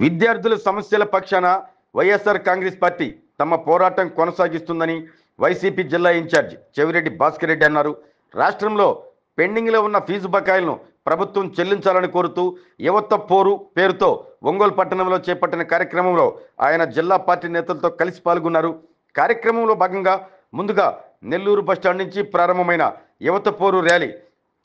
విద్యార్థుల సమస్యల పక్షాన వైఎస్ఆర్ కాంగ్రెస్ పార్టీ తమ పోరాటం కొనసాగిస్తుందని వైసీపీ జిల్లా ఇన్ఛార్జ్ చెవిరెడ్డి భాస్కర్ రెడ్డి అన్నారు. రాష్ట్రంలో పెండింగ్లో ఉన్న ఫీజు బకాయిలను ప్రభుత్వం చెల్లించాలని కోరుతూ యువత పోరు పేరుతో ఒంగోలు పట్టణంలో చేపట్టిన కార్యక్రమంలో ఆయన జిల్లా పార్టీ నేతలతో కలిసి పాల్గొన్నారు. కార్యక్రమంలో భాగంగా ముందుగా నెల్లూరు బస్టాండ్ నుంచి ప్రారంభమైన యువత పోరు ర్యాలీ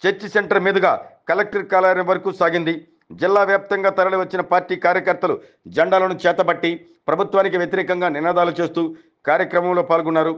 చర్చి సెంటర్ మీదుగా కలెక్టర్ కార్యాలయం వరకు సాగింది. జిల్లా వ్యాప్తంగా తరలి వచ్చిన పార్టీ కార్యకర్తలు జెండాలను చేతబట్టి ప్రభుత్వానికి వ్యతిరేకంగా నినాదాలు చేస్తూ కార్యక్రమంలో పాల్గొన్నారు.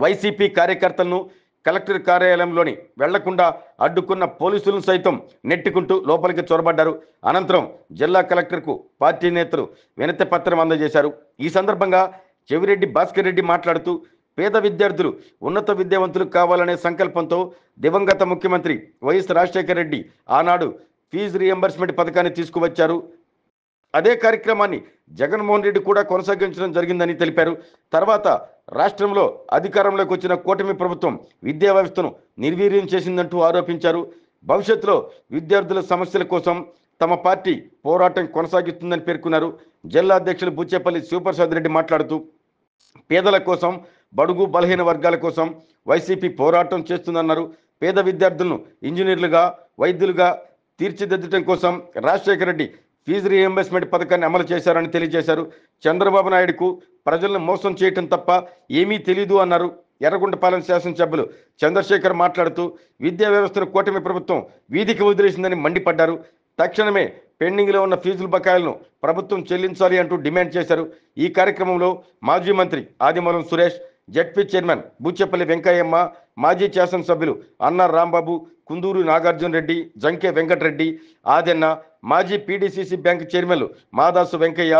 వైసీపీ కార్యకర్తలను కలెక్టర్ కార్యాలయంలోని వెళ్లకుండా అడ్డుకున్న పోలీసులను సైతం నెట్టుకుంటూ లోపలికి చొరబడ్డారు. అనంతరం జిల్లా కలెక్టర్కు పార్టీ నేతలు వినతి పత్రం అందజేశారు. ఈ సందర్భంగా చెవిరెడ్డి భాస్కర్ రెడ్డి మాట్లాడుతూ పేద విద్యార్థులు ఉన్నత విద్యావంతులు కావాలనే సంకల్పంతో దివంగత ముఖ్యమంత్రి వైఎస్ రాజశేఖర రెడ్డి ఆనాడు ఫీజు రీఎంబర్స్మెంట్ పథకాన్ని తీసుకువచ్చారు. అదే కార్యక్రమాన్ని జగన్మోహన్ రెడ్డి కూడా కొనసాగించడం జరిగిందని తెలిపారు. తర్వాత రాష్ట్రంలో అధికారంలోకి వచ్చిన కూటమి ప్రభుత్వం విద్యా వ్యవస్థను నిర్వీర్యం చేసిందంటూ ఆరోపించారు. భవిష్యత్తులో విద్యార్థుల సమస్యల కోసం తమ పార్టీ పోరాటం కొనసాగిస్తుందని పేర్కొన్నారు. జిల్లా అధ్యక్షులు బుచ్చేపల్లి శివప్రసాద్ రెడ్డి మాట్లాడుతూ పేదల కోసం, బడుగు బలహీన వర్గాల కోసం వైసీపీ పోరాటం చేస్తుందన్నారు. పేద విద్యార్థులను ఇంజనీర్లుగా, వైద్యులుగా తీర్చిదిద్దడం కోసం రాజశేఖర రెడ్డి ఫీజు రీఎంబర్స్మెంట్ పథకాన్ని అమలు చేశారని తెలియజేశారు. చంద్రబాబు నాయుడుకు ప్రజలను మోసం చేయటం తప్ప ఏమీ తెలీదు అన్నారు. ఎర్రగుంటపాలెం శాసనసభ్యులు చంద్రశేఖర్ మాట్లాడుతూ విద్యా వ్యవస్థను కూటమి ప్రభుత్వం వీధికి వదిలేసిందని మండిపడ్డారు. తక్షణమే పెండింగ్లో ఉన్న ఫీజుల బకాయిలను ప్రభుత్వం చెల్లించాలి అంటూ డిమాండ్ చేశారు. ఈ కార్యక్రమంలో మాజీ మంత్రి ఆదిమూలం సురేష్, జెడ్పీ చైర్మన్ బుచ్చేపల్లి వెంకయ్యమ్మ, మాజీ శాసనసభ్యులు అన్నా రాంబాబు, కుందూరు నాగార్జున రెడ్డి, జంకే వెంకటరెడ్డి, ఆదెన్న, మాజీ పీడీసీసీ బ్యాంకు చైర్మన్లు మాదాసు వెంకయ్య,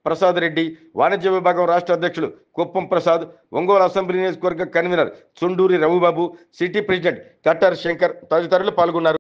ప్రసాద్ రెడ్డి, వాణిజ్య విభాగం రాష్ట్ర అధ్యక్షులు కుప్పం ప్రసాద్, ఒంగోలు అసెంబ్లీ నియోజకవర్గ convener Chunduri Ravibabu, city president Kattar Shankar తదితరులు పాల్గొన్నారు.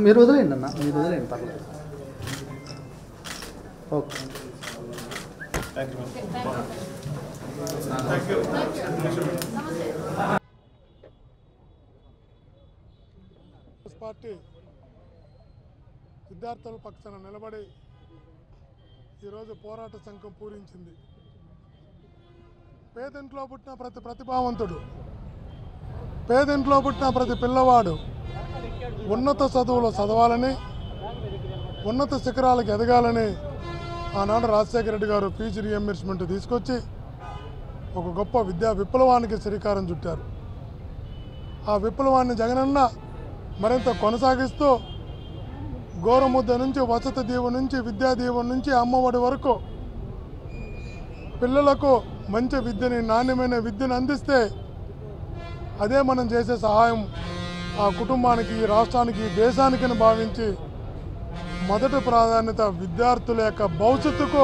మీరు వదిలేండి అన్న, మీరు వదిలేండి పర్లేదు. ఓకే, పార్టీ విద్యార్థుల పక్షాన నిలబడి ఈరోజు పోరాట సంఘం పూరించింది. పేదింట్లో పుట్టిన ప్రతి ప్రతిభావంతుడు, పేదింట్లో పుట్టిన ప్రతి పిల్లవాడు ఉన్నత చదువులు చదవాలని, ఉన్నత శిఖరాలకు ఎదగాలని ఆనాడు రాజశేఖర రెడ్డి గారు ఫీజు రీఎంబర్స్మెంట్ తీసుకొచ్చి ఒక గొప్ప విద్యా విప్లవానికి శ్రీకారం చుట్టారు. ఆ విప్లవాన్ని జగనన్న మరింత కొనసాగిస్తూ గోరుముద్ద నుంచి, వసతి దీవెన నుంచి, విద్యా దీవెన నుంచి, అమ్మఒడి వరకు పిల్లలకు మంచి విద్యని, నాణ్యమైన విద్యను అందిస్తే అదే మనం చేసే సహాయం ఆ కుటుంబానికి, రాష్ట్రానికి, దేశానికి భావించి మొదటి ప్రాధాన్యత విద్యార్థుల యొక్క భవిష్యత్తుకు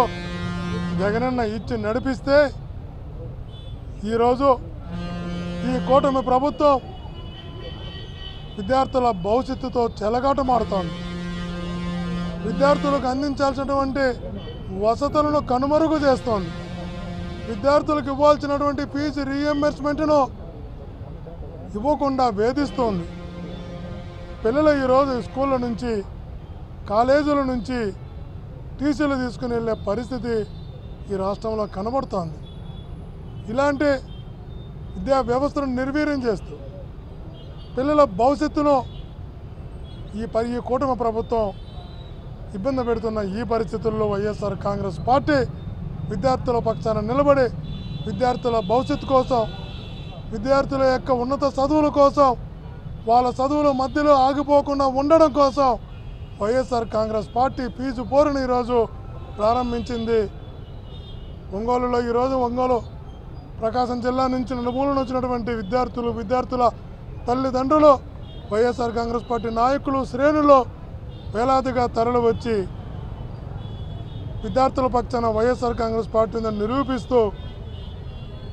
జగనన్న ఇచ్చి నడిపిస్తే ఈరోజు ఈ కూటమి ప్రభుత్వం విద్యార్థుల భవిష్యత్తుతో చెలగాటమాడుతోంది. విద్యార్థులకు అందించాల్సినటువంటి వసతులను కనుమరుగు చేస్తోంది. విద్యార్థులకు ఇవ్వాల్సినటువంటి ఫీజు రీఎంబర్స్మెంట్ను ఇవ్వకుండా వేధిస్తోంది. పిల్లలు ఈరోజు స్కూళ్ళ నుంచి కాలేజీల నుంచి టీసీలు తీసుకుని వెళ్ళే పరిస్థితి ఈ రాష్ట్రంలో కనబడుతోంది. ఇలాంటి విద్యా వ్యవస్థను నిర్వీర్యం చేస్తూ పిల్లల భవిష్యత్తును ఈ కూటమి ప్రభుత్వం ఇబ్బంది పెడుతున్న ఈ పరిస్థితుల్లో వైఎస్ఆర్ కాంగ్రెస్ పార్టీ విద్యార్థుల పక్షాన నిలబడి విద్యార్థుల భవిష్యత్తు కోసం, విద్యార్థుల యొక్క ఉన్నత చదువుల కోసం, వాళ్ళ చదువుల మధ్యలో ఆగిపోకుండా ఉండడం కోసం వైఎస్ఆర్ కాంగ్రెస్ పార్టీ ఫీజు పోరుని ఈరోజు ప్రారంభించింది. ఒంగోలులో ఈరోజు ఒంగోలు ప్రకాశం జిల్లా నుంచి నలుమూలన వచ్చినటువంటి విద్యార్థుల తల్లిదండ్రులు, వైఎస్ఆర్ కాంగ్రెస్ పార్టీ నాయకులు, శ్రేణులు వేలాదిగా తరలి వచ్చి విద్యార్థుల పక్షాన వైఎస్ఆర్ కాంగ్రెస్ పార్టీని నిరూపిస్తూ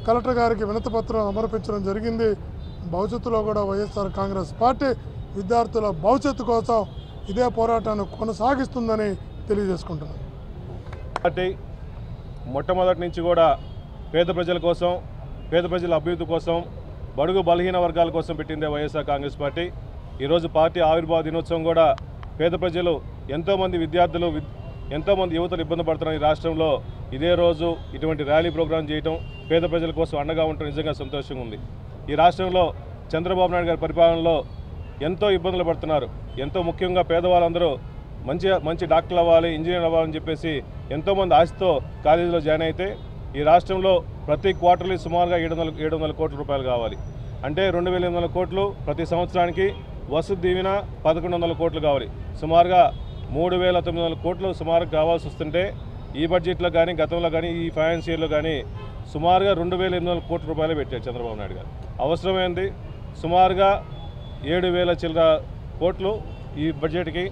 కలెక్టర్ గారికి వినతిపత్రం సమర్పించడం జరిగింది. భవిష్యత్తులో కూడా వైఎస్ఆర్ కాంగ్రెస్ పార్టీ విద్యార్థుల భవిష్యత్తు కోసం ఇదే పోరాటాన్ని కొనసాగిస్తుందని తెలియజేసుకుంటున్నాను. పార్టీ మొట్టమొదటి నుంచి కూడా పేద ప్రజల కోసం, పేద ప్రజల అభివృద్ధి కోసం, బడుగు బలహీన వర్గాల కోసం పెట్టిందే వైఎస్ఆర్ కాంగ్రెస్ పార్టీ. ఈరోజు పార్టీ ఆవిర్భావ దినోత్సవం కూడా పేద ప్రజలు, ఎంతోమంది విద్యార్థులు, ఎంతోమంది యువతలు ఇబ్బంది పడుతున్న ఈ రాష్ట్రంలో ఇదే రోజు ఇటువంటి ర్యాలీ ప్రోగ్రాం చేయడం, పేద ప్రజల కోసం అండగా ఉండటం నిజంగా సంతోషంగా ఉంది. ఈ రాష్ట్రంలో చంద్రబాబు నాయుడు గారి పరిపాలనలో ఎంతో ఇబ్బందులు పడుతున్నారు. ఎంతో ముఖ్యంగా పేదవాళ్ళందరూ మంచి డాక్టర్లు అవ్వాలి, ఇంజనీర్ అవ్వాలని చెప్పేసి ఎంతోమంది ఆశతో కాలేజీలో జాయిన్ అయితే ఈ రాష్ట్రంలో ప్రతి క్వార్టర్లీ సుమారుగా 700 కోట్ల రూపాయలు కావాలి. అంటే 2800 కోట్లు ప్రతి సంవత్సరానికి. వసతి దీవెన 1100 కోట్లు కావాలి. సుమారుగా 3900 కోట్లు సుమారుగా కావాల్సి వస్తుంటే ఈ బడ్జెట్లో కానీ, గతంలో కానీ, ఈ ఫైనాన్స్ ఇయర్లో కానీ సుమారుగా 2800 కోట్ల రూపాయలు పెట్టారు చంద్రబాబు నాయుడు గారు. అవసరమైంది సుమారుగా 7000 చిల్లర కోట్లు ఈ బడ్జెట్కి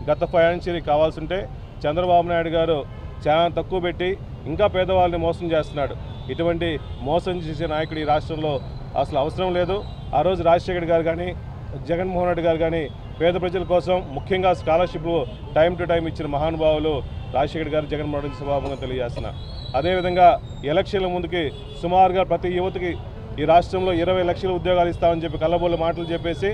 గత ఫైనాన్స్ ఇయర్కి కావాల్సి ఉంటే చంద్రబాబు నాయుడు గారు చాలా తక్కువ పెట్టి ఇంకా పేదవాళ్ళని మోసం చేస్తున్నాడు. ఇటువంటి మోసం చేసే నాయకుడు ఈ రాష్ట్రంలో అసలు అవసరం లేదు. ఆ రోజు రాజశేఖర్ గారు కానీ, జగన్మోహన్ రెడ్డి గారు కానీ పేద ప్రజల కోసం ముఖ్యంగా స్కాలర్షిప్లు టైం టు టైం ఇచ్చిన మహానుభావులు రాజశేఖర్ గారు, జగన్మోహన్ రెడ్డి సభాముఖంగా తెలియజేస్తున్నా. అదేవిధంగా ఎలక్షన్ల ముందుకి సుమారుగా ప్రతి యువతకి ఈ రాష్ట్రంలో 20 లక్షల ఉద్యోగాలు ఇస్తామని చెప్పి కళ్ళబోళ్ళ మాటలు చెప్పేసి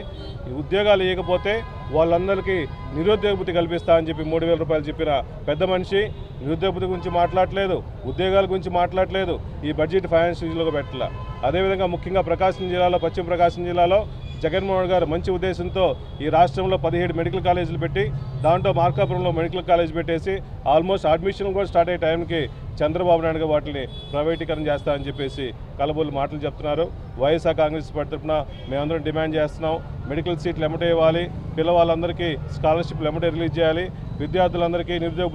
ఉద్యోగాలు ఇవ్వకపోతే వాళ్ళందరికీ నిరుద్యోగ భృతి కల్పిస్తామని చెప్పి 3000 రూపాయలు చెప్పిన పెద్ద మనిషి నిరుద్యోగ భృతి గురించి మాట్లాడలేదు, ఉద్యోగాల గురించి మాట్లాడలేదు. ఈ బడ్జెట్ ఫైనాన్షియల్గా పెట్టాల. అదేవిధంగా ముఖ్యంగా ప్రకాశం జిల్లాలో, పశ్చిమ ప్రకాశం జిల్లాలో జగన్మోహన్ గారు మంచి ఉద్దేశంతో ఈ రాష్ట్రంలో 17 మెడికల్ కాలేజీలు పెట్టి దాంట్లో మార్కాపురంలో మెడికల్ కాలేజ్ పెట్టేసి ఆల్మోస్ట్ అడ్మిషన్ కూడా స్టార్ట్ అయ్యే టైంకి చంద్రబాబు నాయుడు గారు వాటిని ప్రైవేటీకరణ చేస్తామని చెప్పేసి కలబోలు మాటలు చెప్తున్నారు. వైఎస్ఆర్ కాంగ్రెస్ పార్టీ తరఫున మేమందరం డిమాండ్ చేస్తున్నాం. మెడికల్ సీట్లు ఎమ్మటే ఇవ్వాలి, పిల్లవాళ్ళందరికీ స్కాలర్షిప్లు ఎమ్మటే రిలీజ్ చేయాలి, విద్యార్థులందరికీ నిరుద్యోగ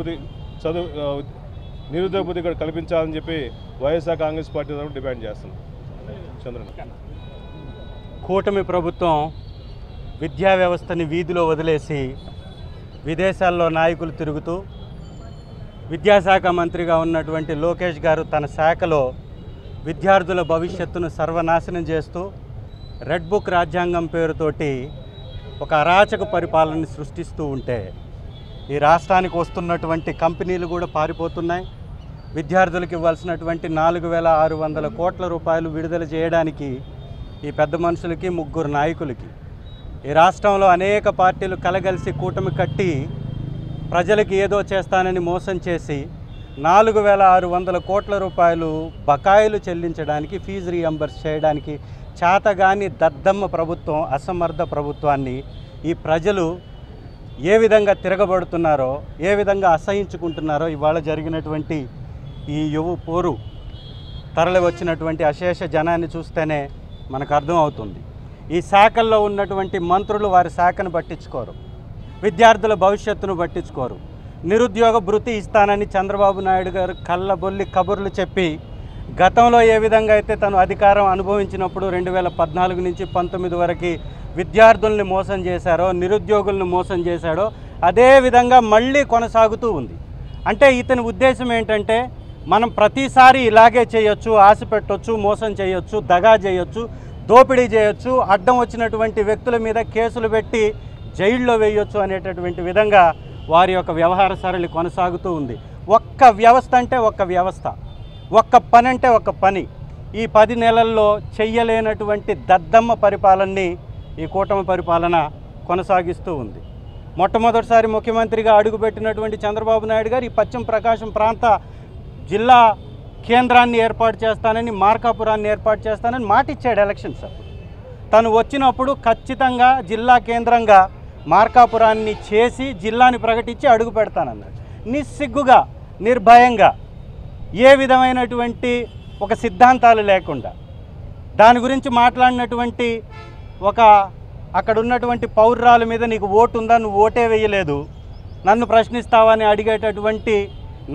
భృతి కూడా కల్పించాలని చెప్పి వైఎస్ఆర్ కాంగ్రెస్ పార్టీ తరఫున డిమాండ్ చేస్తున్నాం. చంద్రబాబు కూటమి ప్రభుత్వం విద్యా వ్యవస్థని వీధిలో వదిలేసి విదేశాల్లో నాయకులు తిరుగుతూ, విద్యాశాఖ మంత్రిగా ఉన్నటువంటి లోకేష్ గారు తన శాఖలో విద్యార్థుల భవిష్యత్తును సర్వనాశనం చేస్తూ రెడ్ బుక్ రాజ్యాంగం పేరుతోటి ఒక అరాచక పరిపాలనని సృష్టిస్తూ ఉంటే ఈ రాష్ట్రానికి వస్తున్నటువంటి కంపెనీలు కూడా పారిపోతున్నాయి. విద్యార్థులకు ఇవ్వాల్సినటువంటి 4600 కోట్ల రూపాయలు విడుదల చేయడానికి ఈ పెద్ద మనుషులకి, 3 నాయకులకి, ఈ రాష్ట్రంలో అనేక పార్టీలు కలగలిసి కూటమి కట్టి ప్రజలకి ఏదో చేస్తానని మోసం చేసి 4600 కోట్ల రూపాయలు బకాయిలు చెల్లించడానికి, ఫీజు రీఎంబర్స్ చేయడానికి చేతగాని దద్దమ్మ ప్రభుత్వం, అసమర్థ ప్రభుత్వాన్ని ఈ ప్రజలు ఏ విధంగా తిరగబడుతున్నారో, ఏ విధంగా అసహించుకుంటున్నారో ఇవాళ జరిగినటువంటి ఈ యువ పోరు, తరలి వచ్చినటువంటి అశేష జనాన్ని చూస్తేనే మనకు అర్థమవుతుంది. ఈ శాఖల్లో ఉన్నటువంటి మంత్రులు వారి శాఖను పట్టించుకోరు, విద్యార్థుల భవిష్యత్తును పట్టించుకోరు. నిరుద్యోగ భృతి ఇస్తానని చంద్రబాబు నాయుడు గారు కళ్ళబొల్లి కబుర్లు చెప్పి గతంలో ఏ విధంగా అయితే తను అధికారం అనుభవించినప్పుడు 2014 నుంచి 19 వరకు విద్యార్థుల్ని మోసం చేశారో, నిరుద్యోగులను మోసం చేశాడో అదే విధంగా మళ్ళీ కొనసాగుతూ ఉంది. అంటే ఇతని ఉద్దేశం ఏంటంటే మనం ప్రతిసారి ఇలాగే చేయొచ్చు, ఆశ పెట్టొచ్చు, మోసం చేయొచ్చు, దగా చేయొచ్చు, దోపిడీ చేయొచ్చు, అడ్డం వచ్చినటువంటి వ్యక్తుల మీద కేసులు పెట్టి జైల్లో వేయొచ్చు అనేటటువంటి విధంగా వారి యొక్క వ్యవహార సరళి కొనసాగుతూ ఉంది. ఒక్క వ్యవస్థ అంటే ఒక్క వ్యవస్థ, ఒక్క పని అంటే ఒక్క పని. ఈ 10 నెలల్లో చెయ్యలేనటువంటి దద్దమ్మ పరిపాలనని ఈ కూటమి పరిపాలన కొనసాగిస్తూ ఉంది. మొట్టమొదటిసారి ముఖ్యమంత్రిగా అడుగుపెట్టినటువంటి చంద్రబాబు నాయుడు గారు ఈ పశ్చిమ ప్రకాశం ప్రాంత జిల్లా కేంద్రాన్ని ఏర్పాటు చేస్తానని, మార్కాపురాన్ని ఏర్పాటు చేస్తానని మాట ఇచ్చాడు ఎలక్షన్స్ అప్పుడు. తను వచ్చినప్పుడు ఖచ్చితంగా జిల్లా కేంద్రంగా మార్కాపురాన్ని చేసి జిల్లాని ప్రకటించి అడుగు పెడతానన్నాడు. నిస్సిగ్గుగా, నిర్భయంగా, ఏ విధమైనటువంటి ఒక సిద్ధాంతాలు లేకుండా దాని గురించి మాట్లాడినటువంటి అక్కడ ఉన్నటువంటి పౌరురాల మీద నీకు ఓటు ఉందా, నువ్వు ఓటే వేయలేదు, నన్ను ప్రశ్నిస్తావని అడిగేటటువంటి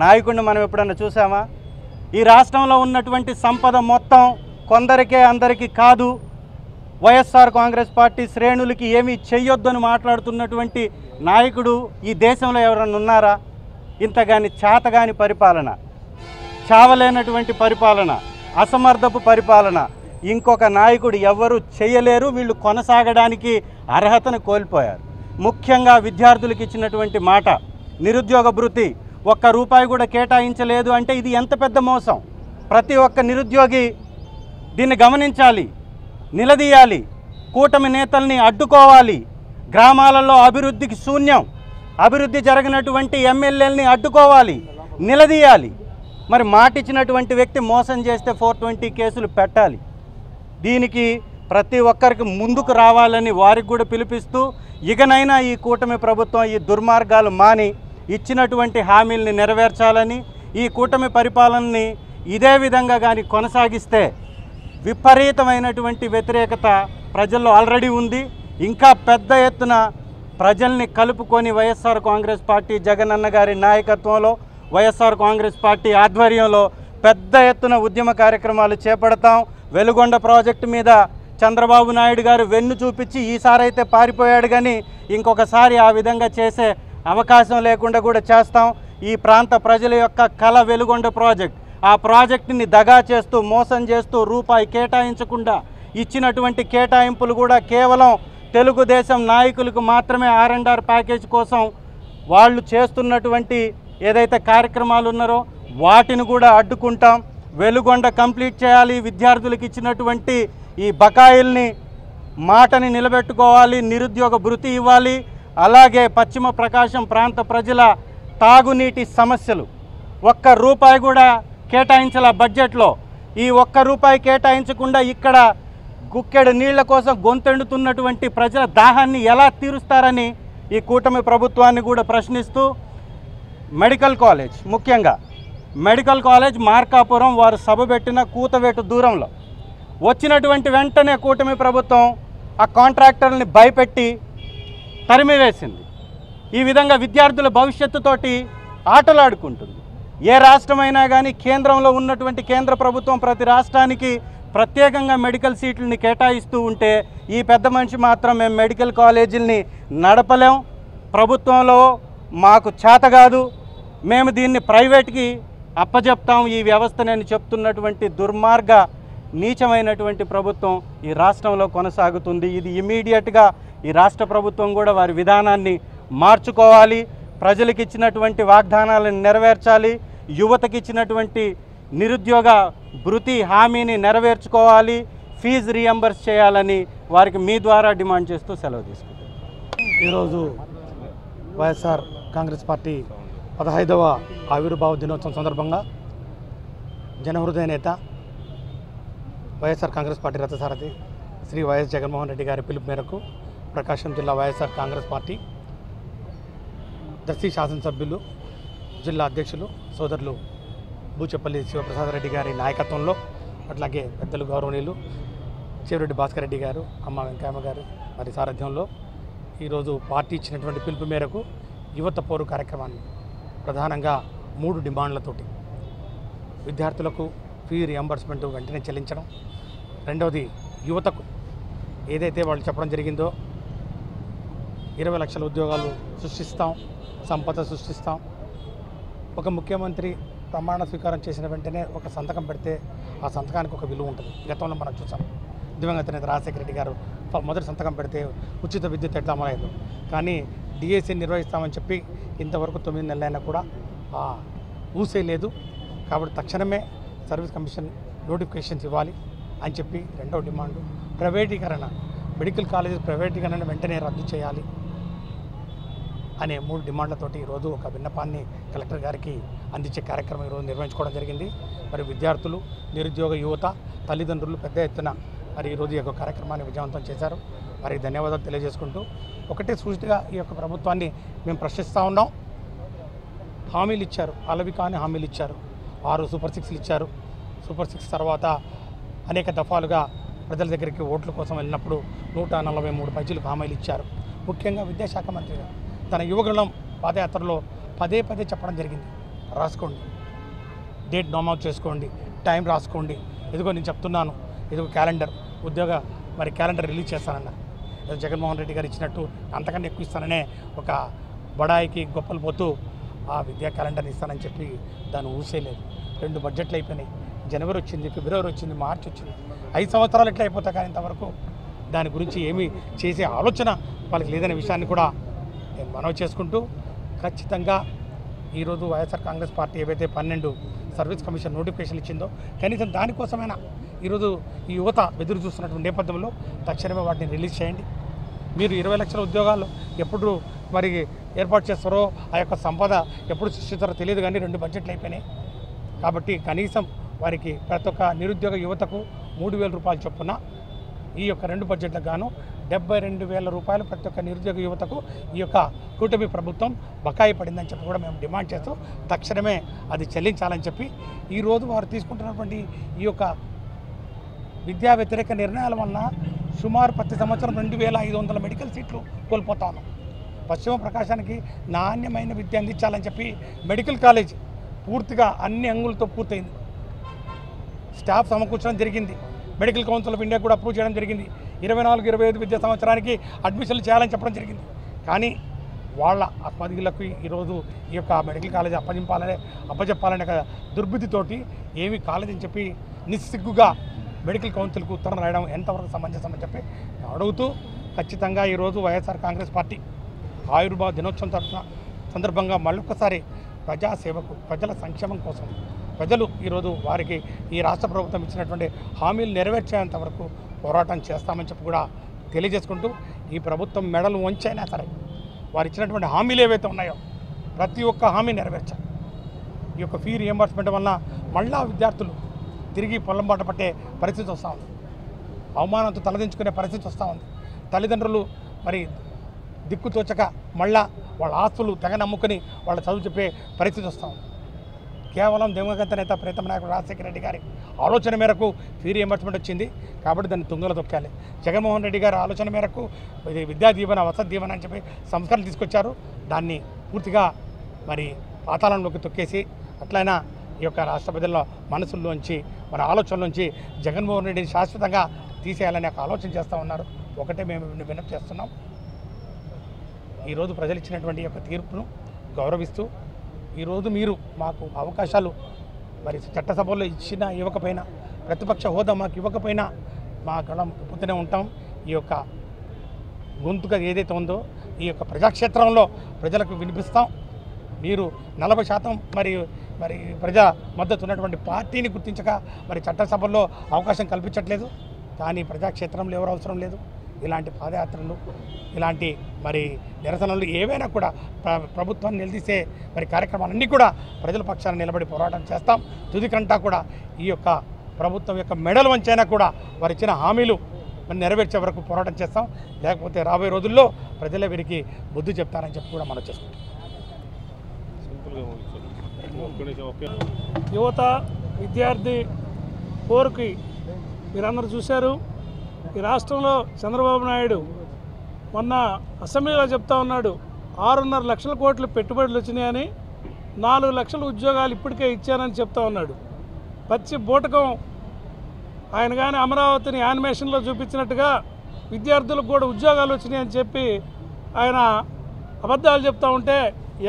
నాయకుడిని మనం ఎప్పుడన్నా చూసామా? ఈ రాష్ట్రంలో ఉన్నటువంటి సంపద మొత్తం కొందరికే అందరికీ కాదు, వైఎస్ఆర్ కాంగ్రెస్ పార్టీ శ్రేణులకి ఏమీ చెయ్యొద్దని మాట్లాడుతున్నటువంటి నాయకుడు ఈ దేశంలో ఎవరన్నా ఉన్నారా? ఇంతగాని చేతగాని పరిపాలన, చావలేనటువంటి పరిపాలన, అసమర్థపు పరిపాలన ఇంకొక నాయకుడు ఎవ్వరూ చేయలేరు. వీళ్ళు కొనసాగడానికి అర్హతను కోల్పోయారు. ముఖ్యంగా విద్యార్థులకు ఇచ్చినటువంటి మాట, నిరుద్యోగ భృతి ₹1 కూడా కేటాయించలేదు అంటే ఇది ఎంత పెద్ద మోసం. ప్రతి ఒక్క నిరుద్యోగి దీన్ని గమనించాలి, నిలదీయాలి, కూటమి నేతల్ని అడ్డుకోవాలి. గ్రామాలలో అభివృద్ధికి శూన్యం, అభివృద్ధి జరగనటువంటి ఎమ్మెల్యేలని అడ్డుకోవాలి, నిలదీయాలి. మరి మాట ఇచ్చినటువంటి వ్యక్తి మోసం చేస్తే 420 కేసులు పెట్టాలి. దీనికి ప్రతి ఒక్కరికి ముందుకు రావాలని వారికి కూడా పిలిపిస్తూ, ఇకనైనా ఈ కూటమి ప్రభుత్వం ఈ దుర్మార్గాలు మాని ఇచ్చినటువంటి హామీల్ని నెరవేర్చాలని, ఈ కూటమి పరిపాలనని ఇదే విధంగా కానీ కొనసాగిస్తే విపరీతమైనటువంటి వ్యతిరేకత ప్రజల్లో ఆల్రెడీ ఉంది. ఇంకా పెద్ద ఎత్తున ప్రజల్ని కలుపుకొని వైఎస్ఆర్ కాంగ్రెస్ పార్టీ జగనన్న గారి నాయకత్వంలో, వైఎస్ఆర్ కాంగ్రెస్ పార్టీ ఆధ్వర్యంలో పెద్ద ఎత్తున ఉద్యమ కార్యక్రమాలు చేపడతాం. వెలుగొండ ప్రాజెక్టు మీద చంద్రబాబు నాయుడు గారు వెన్ను చూపించి ఈసారి అయితే పారిపోయాడు, కానీ ఇంకొకసారి ఆ విధంగా చేసే అవకాశం లేకుండా కూడా చేస్తాం. ఈ ప్రాంత ప్రజల యొక్క కళ వెలుగొండ ప్రాజెక్ట్. ఆ ప్రాజెక్టుని దగా చేస్తూ, మోసం చేస్తూ, రూపాయి కేటాయించకుండా ఇచ్చినటువంటి కేటాయింపులు కూడా కేవలం తెలుగుదేశం నాయకులకు మాత్రమే R&R ప్యాకేజ్ కోసం వాళ్ళు చేస్తున్నటువంటి ఏదైతే కార్యక్రమాలు ఉన్నారో వాటిని కూడా అడ్డుకుంటాం. వెలుగొండ కంప్లీట్ చేయాలి, విద్యార్థులకు ఇచ్చినటువంటి ఈ బకాయిల్ని మాటని నిలబెట్టుకోవాలి, నిరుద్యోగ భృతి ఇవ్వాలి. అలాగే పశ్చిమ ప్రకాశం ప్రాంత ప్రజల తాగునీటి సమస్యలు ₹1 కూడా కేటాయించాల బడ్జెట్లో. ఈ ₹1 కేటాయించకుండా ఇక్కడ గుక్కెడు నీళ్ల కోసం గొంతెండుతున్నటువంటి ప్రజల దాహాన్ని ఎలా తీరుస్తారని ఈ కూటమి ప్రభుత్వాన్ని కూడా ప్రశ్నిస్తూ, మెడికల్ కాలేజ్, ముఖ్యంగా మెడికల్ కాలేజ్ మార్కాపురం వారు సభ పెట్టిన కూతవేటు దూరంలో వచ్చినటువంటి వెంటనే కూటమి ప్రభుత్వం ఆ కాంట్రాక్టర్ని భయపెట్టి తరిమివేసింది. ఈ విధంగా విద్యార్థుల భవిష్యత్తుతోటి ఆటలాడుకుంటుంది. ఏ రాష్ట్రమైనా కానీ కేంద్రంలో ఉన్నటువంటి కేంద్ర ప్రభుత్వం ప్రతి రాష్ట్రానికి ప్రత్యేకంగా మెడికల్ సీట్లని కేటాయిస్తూ ఉంటే ఈ పెద్ద మనిషి మాత్రం మేము మెడికల్ కాలేజీలని నడపలేం, ప్రభుత్వంలో మాకు చేత కాదు, మేము దీన్ని ప్రైవేట్కి అప్పచెప్తాం ఈ వ్యవస్థని అని చెప్తున్నటువంటి దుర్మార్గ నీచమైనటువంటి ప్రభుత్వం ఈ రాష్ట్రంలో కొనసాగుతుంది. ఇది ఇమీడియట్గా ఈ రాష్ట్ర ప్రభుత్వం కూడా వారి విధానాన్ని మార్చుకోవాలి. ప్రజలకు ఇచ్చినటువంటి వాగ్దానాలను నెరవేర్చాలి. యువతకి ఇచ్చినటువంటి నిరుద్యోగ భృతి హామీని నెరవేర్చుకోవాలి. ఫీజు రీఎంబర్స్ చేయాలని వారికి మీ ద్వారా డిమాండ్ చేస్తూ సెలవు తీసుకుంటాం. ఈరోజు వైఎస్ఆర్ కాంగ్రెస్ పార్టీ 15వ ఆవిర్భావ దినోత్సవం సందర్భంగా జనహృదయ నేత వైఎస్ఆర్ కాంగ్రెస్ పార్టీ రథసారథి శ్రీ వైఎస్ జగన్మోహన్ రెడ్డి గారి పిలుపు మేరకు ప్రకాశం జిల్లా వైఎస్ఆర్ కాంగ్రెస్ పార్టీ దర్శి శాసనసభ్యులు, జిల్లా అధ్యక్షులు సోదరులు బూచపల్లి శివప్రసాద్ రెడ్డి గారి నాయకత్వంలో, అట్లాగే పెద్దలు గౌరవనీయులు చెవిరెడ్డి భాస్కర్ రెడ్డి గారు, అమ్మ వెంకయ్యమ్మ గారు మరి సారథ్యంలో ఈరోజు పార్టీ ఇచ్చినటువంటి పిలుపు మేరకు యువత పోరు కార్యక్రమాన్ని ప్రధానంగా 3 డిమాండ్లతోటి, విద్యార్థులకు ఫీ రియంబర్స్మెంట్ వెంటనే చెల్లించడం, రెండవది యువతకు ఏదైతే వాళ్ళు చెప్పడం జరిగిందో 20 లక్షల ఉద్యోగాలు సృష్టిస్తాం, సంపద సృష్టిస్తాం. ఒక ముఖ్యమంత్రి ప్రమాణ స్వీకారం చేసిన వెంటనే ఒక సంతకం పెడితే ఆ సంతకానికి ఒక విలువ ఉంటుంది. గతంలో మనం చూసాం. దివంగత నేత రాజశేఖర రెడ్డి గారు మొదటి సంతకం పెడితే ఉచిత విద్యుత్ ఎట్లా అమలైందో, కానీ డిఎస్సి నిర్వహిస్తామని చెప్పి ఇంతవరకు 9 నెలలైనా కూడా ఊసే లేదు. కాబట్టి తక్షణమే సర్వీస్ కమిషన్ నోటిఫికేషన్స్ ఇవ్వాలి అని చెప్పి రెండవ డిమాండు. ప్రైవేటీకరణ, మెడికల్ కాలేజెస్ ప్రైవేటీకరణ వెంటనే రద్దు చేయాలి అనే 3 డిమాండ్లతోటి ఈరోజు ఒక విన్నపాన్ని కలెక్టర్ గారికి అందించే కార్యక్రమం ఈరోజు నిర్వహించుకోవడం జరిగింది. మరి విద్యార్థులు, నిరుద్యోగ యువత, తల్లిదండ్రులు పెద్ద ఎత్తున మరి ఈరోజు ఈ యొక్క కార్యక్రమాన్ని విజయవంతం చేశారు. మరి ధన్యవాదాలు తెలియజేసుకుంటూ ఒకటే సూచిగా ఈ యొక్క ప్రభుత్వాన్ని మేము ప్రశ్నిస్తూ ఉన్నాం. హామీలు ఇచ్చారు, అలవి కాని హామీలు ఇచ్చారు. 6 సూపర్ 6లు ఇచ్చారు. సూపర్ 6 తర్వాత అనేక దఫాలుగా ప్రజల దగ్గరికి ఓట్ల కోసం వెళ్ళినప్పుడు 143 పైచీలకు హామీలు ఇచ్చారు. ముఖ్యంగా విద్యాశాఖ మంత్రిగా తన యువగళం పాదయాత్రలో పదే చెప్పడం జరిగింది. రాసుకోండి, డేట్ నమోదు చేసుకోండి, టైం రాసుకోండి. ఇదిగో నేను చెప్తున్నాను, ఇదిగో క్యాలెండర్, ఉద్యోగ మరి క్యాలెండర్ రిలీజ్ చేస్తానన్నారు. జగన్మోహన్ రెడ్డి గారు ఇచ్చినట్టు అంతకన్నా ఎక్కువ ఇస్తాననే ఒక బడాయికి గొప్పలు పోతూ ఆ విద్యా క్యాలెండర్ని ఇస్తానని చెప్పి దాన్ని ఊసేయలేదు. 2 బడ్జెట్లు అయిపోయినాయి. జనవరి వచ్చింది, ఫిబ్రవరి వచ్చింది, మార్చి వచ్చింది. 5 సంవత్సరాలు ఎట్లా అయిపోతాయి, కానీ ఇంతవరకు దాని గురించి ఏమీ చేసే ఆలోచన వాళ్ళకి లేదనే విషయాన్ని కూడా నేను మనవి చేసుకుంటూ, ఖచ్చితంగా ఈరోజు వైఎస్ఆర్ కాంగ్రెస్ పార్టీ ఏవైతే 12 సర్వీస్ కమిషన్ నోటిఫికేషన్ ఇచ్చిందో కనీసం దానికోసమైనా ఈరోజు ఈ యువత ఎదురు చూస్తున్నటువంటి నేపథ్యంలో తక్షణమే వాటిని రిలీజ్ చేయండి. మీరు 20 లక్షల ఉద్యోగాలు ఎప్పుడు మరి ఏర్పాటు చేస్తారో, ఆ యొక్క సంపద ఎప్పుడు సృష్టిస్తారో తెలియదు, కానీ 2 బడ్జెట్లు అయిపోయినాయి. కాబట్టి కనీసం వారికి ప్రతి ఒక్క నిరుద్యోగ యువతకు 3,000 రూపాయలు చొప్పున ఈ యొక్క 2 బడ్జెట్లకు గాను 72,000 రూపాయలు ప్రతి ఒక్క నిరుద్యోగ యువతకు ఈ యొక్క కూటమి ప్రభుత్వం బకాయి పడిందని చెప్పి కూడా మేము డిమాండ్ చేస్తూ తక్షణమే అది చెల్లించాలని చెప్పి ఈరోజు వారు తీసుకుంటున్నటువంటి ఈ యొక్క విద్యా వ్యతిరేక నిర్ణయాల వలన సుమారు ప్రతి సంవత్సరం 2,500 మెడికల్ సీట్లు కోల్పోతా ఉన్నాం. పశ్చిమ ప్రకాశానికి నాణ్యమైన విద్య అందించాలని చెప్పి మెడికల్ కాలేజ్ పూర్తిగా అన్ని అంగులతో పూర్తయింది. స్టాఫ్ సమకూర్చడం జరిగింది. మెడికల్ కౌన్సిల్ ఆఫ్ ఇండియా కూడా అప్రూవ్ చేయడం జరిగింది. 24-25 విద్యా సంవత్సరానికి అడ్మిషన్లు చేయాలని చెప్పడం జరిగింది. కానీ వాళ్ళ అపధికులకు ఈరోజు ఈ యొక్క మెడికల్ కాలేజ్ అప్పచెప్పాలనే దుర్బుద్ధితోటి ఏమీ కాలేదని చెప్పి నిస్సిగ్గుగా మెడికల్ కౌన్సిల్కు ఉత్తరం రాయడం ఎంతవరకు సమంజసమని చెప్పి అడుగుతూ, ఖచ్చితంగా ఈరోజు వైఎస్ఆర్ కాంగ్రెస్ పార్టీ ఆయుర్వేద దినోత్సవం సందర్భంగా మళ్ళొక్కసారి ప్రజాసేవకు, ప్రజల సంక్షేమం కోసం ప్రజలు ఈరోజు వారికి ఈ రాష్ట్ర ప్రభుత్వం ఇచ్చినటువంటి హామీలు నెరవేర్చేంత వరకు పోరాటం చేస్తామని చెప్పి కూడా తెలియజేసుకుంటూ, ఈ ప్రభుత్వం మెడలు వంచైనా సరే వారు ఇచ్చినటువంటి హామీలు ఏవైతే ఉన్నాయో ప్రతి ఒక్క హామీ నెరవేర్చాలి. ఈ యొక్క ఫీ రియంబర్స్మెంట్ వలన మళ్ళా విద్యార్థులు తిరిగి పొలంబాట పట్టే పరిస్థితి వస్తూ ఉంది. అవమానంతో తలదించుకునే పరిస్థితి వస్తూ ఉంది. తల్లిదండ్రులు మరి దిక్కుతోచక మళ్ళా వాళ్ళ ఆస్తులు తెగ నమ్ముకొని వాళ్ళ చదువు చెప్పే పరిస్థితి వస్తూ ఉంది. కేవలం దివంగత నేత ప్రీతమ నాయకుడు రాజశేఖర రెడ్డి గారి ఆలోచన మేరకు ఫీ రియంబర్స్మెంట్ వచ్చింది కాబట్టి దాన్ని తుంగలో తొక్కాలి. జగన్మోహన్ రెడ్డి గారి ఆలోచన మేరకు ఇది విద్యా దీవెన, వసతి దీవెన అని చెప్పి సంస్కరణలు తీసుకొచ్చారు. దాన్ని పూర్తిగా మరి పాతాళంలోకి తొక్కేసి అట్లయినా ఈ యొక్క రాష్ట్ర ప్రజల మనసుల్లోంచి, మన ఆలోచనలోంచి జగన్మోహన్ రెడ్డిని శాశ్వతంగా తీసేయాలని ఒక ఆలోచన చేస్తూ ఉన్నారు. ఒకటే మేము విన్నపం చేస్తున్నాం, ఈరోజు ప్రజలు ఇచ్చినటువంటి యొక్క తీర్పును గౌరవిస్తూ ఈరోజు మీరు మాకు అవకాశాలు మరి చట్టసభలో ఇచ్చినా ఇవ్వకపోయినా, ప్రతిపక్ష హోదా మాకు ఇవ్వకపోయినా మా గళం చెప్పుతూనే ఉంటాం. ఈ యొక్క గొంతుగా ఏదైతే ఉందో ఈ యొక్క ప్రజాక్షేత్రంలో ప్రజలకు వినిపిస్తాం. మీరు 40% మరి ప్రజా మద్దతు ఉన్నటువంటి పార్టీని గుర్తించక మరి చట్టసభల్లో అవకాశం కల్పించట్లేదు. కానీ ప్రజాక్షేత్రంలో ఎవరు అవసరం లేదు. ఇలాంటి పాదయాత్రలు, ఇలాంటి మరి నిరసనలు ఏవైనా కూడా ప్రభుత్వాన్ని నిలదీసే మరి కార్యక్రమాలన్నీ కూడా ప్రజల పక్షాన నిలబడి పోరాటం చేస్తాం. తుదికంటా కూడా ఈ యొక్క ప్రభుత్వం యొక్క మెడల్ వంచైనా కూడా వారు ఇచ్చిన హామీలు మరి నెరవేర్చే వరకు పోరాటం చేస్తాం. లేకపోతే రాబోయే రోజుల్లో ప్రజలే వీరికి బుద్ధి చెప్తారని చెప్పి కూడా మనం చేసుకుంటాం. యువత, విద్యార్థి పోరుకి మీరందరూ చూశారు. ఈ రాష్ట్రంలో చంద్రబాబు నాయుడు మొన్న అసెంబ్లీలో చెప్తా ఉన్నాడు 6.5 లక్షల కోట్లు పెట్టుబడులు వచ్చినాయని, 4 లక్షల ఉద్యోగాలు ఇప్పటికే ఇచ్చానని చెప్తా ఉన్నాడు. పచ్చి బూటకం. ఆయన కానీ అమరావతిని యానిమేషన్లో చూపించినట్టుగా విద్యార్థులకు కూడా ఉద్యోగాలు వచ్చినాయని చెప్పి ఆయన అబద్ధాలు చెప్తా ఉంటే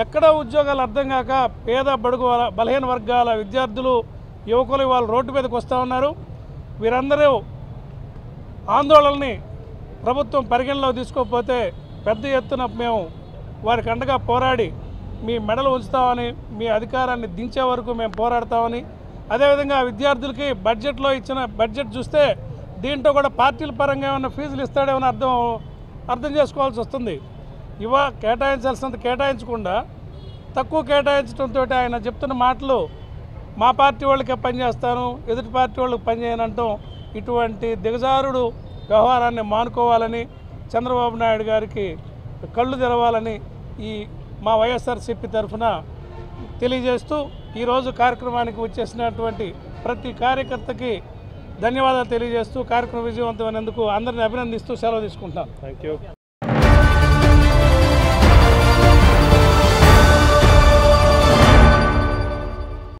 ఎక్కడ ఉద్యోగాలు అర్థం కాక పేద బడుగు బలహీన వర్గాల విద్యార్థులు, యువకులు వాళ్ళు రోడ్డు మీదకి వస్తూ ఉన్నారు. వీరందరూ ఆందోళనని ప్రభుత్వం పరిగణలో తీసుకోకపోతే పెద్ద ఎత్తున మేము వారికి అండగా పోరాడి మీ మెడలు ఉంచుతామని, మీ అధికారాన్ని దించే వరకు మేము పోరాడతామని, అదేవిధంగా విద్యార్థులకి బడ్జెట్లో ఇచ్చిన బడ్జెట్ చూస్తే దీంట్లో కూడా పార్టీల పరంగా ఏమైనా ఫీజులు ఇస్తాడేమని అర్థం చేసుకోవాల్సి వస్తుంది. కేటాయించాల్సినంత కేటాయించకుండా తక్కువ కేటాయించడంతో ఆయన చెప్తున్న మాటలు మా పార్టీ వాళ్ళకే పనిచేస్తాను, ఎదుటి పార్టీ వాళ్ళకి పనిచేయనంటాం, ఇటువంటి దిగజారుడు వ్యవహారాన్ని మానుకోవాలని, చంద్రబాబు నాయుడు గారికి కళ్ళు తెరవాలని ఈ మా వైఎస్ఆర్సీపీ తరఫున తెలియజేస్తూ ఈరోజు కార్యక్రమానికి వచ్చేసినటువంటి ప్రతి కార్యకర్తకి ధన్యవాదాలు తెలియజేస్తూ కార్యక్రమం విజయవంతమైనందుకు అందరిని అభినందిస్తూ సెలవు తీసుకుంటాను. Thank you.